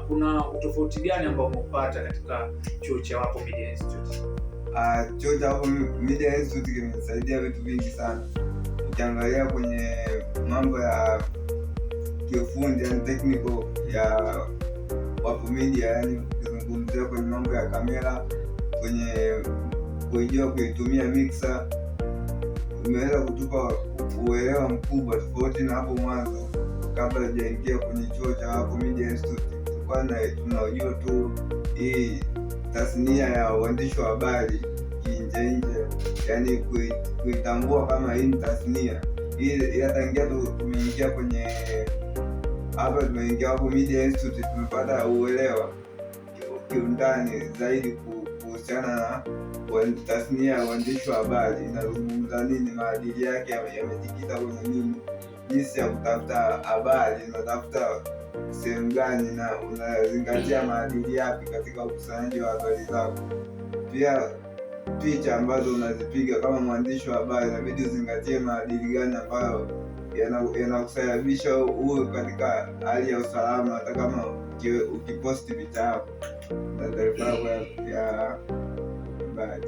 kuna utofauti gani ambao umeupata katika chuo cha Wapo Media Institute? Chuo cha Wapo Media Institute kimesaidia vitu vingi sana. Ukiangalia kwenye mambo ya kiufundi, yani technical ya Wapo Media, yani ukizungumzia kwenye mambo ya kamera, kwenye kujua kuitumia mixer, umeweza kutupa uelewa mkubwa tofauti na hapo mwanzo. Kabla hujaingia kwenye chuo cha Wapo Media Institute, tulikuwa tunajua tu hii tasnia ya uandishi wa habari nje, yani kuitambua kama hii ni tasnia hii. Hata ingia tumeingia kwenye hapa, tumeingia Wapo Media Institute, tumepata uelewa kiundani zaidi kuhusiana na tasnia ya uandishi wa habari inazungumza nini, maadili yake yamejikita kwenye nini, jinsi ya kutafuta habari, unatafuta sehemu gani na unazingatia maadili yapi katika ukusanyaji wa habari zako. Pia picha ambazo unazipiga kama mwandishi wa habari inabidi uzingatie maadili gani ambayo yanakusababisha uwe katika hali ya usalama, hata kama ukiposti picha yako na taarifa yako ya habari.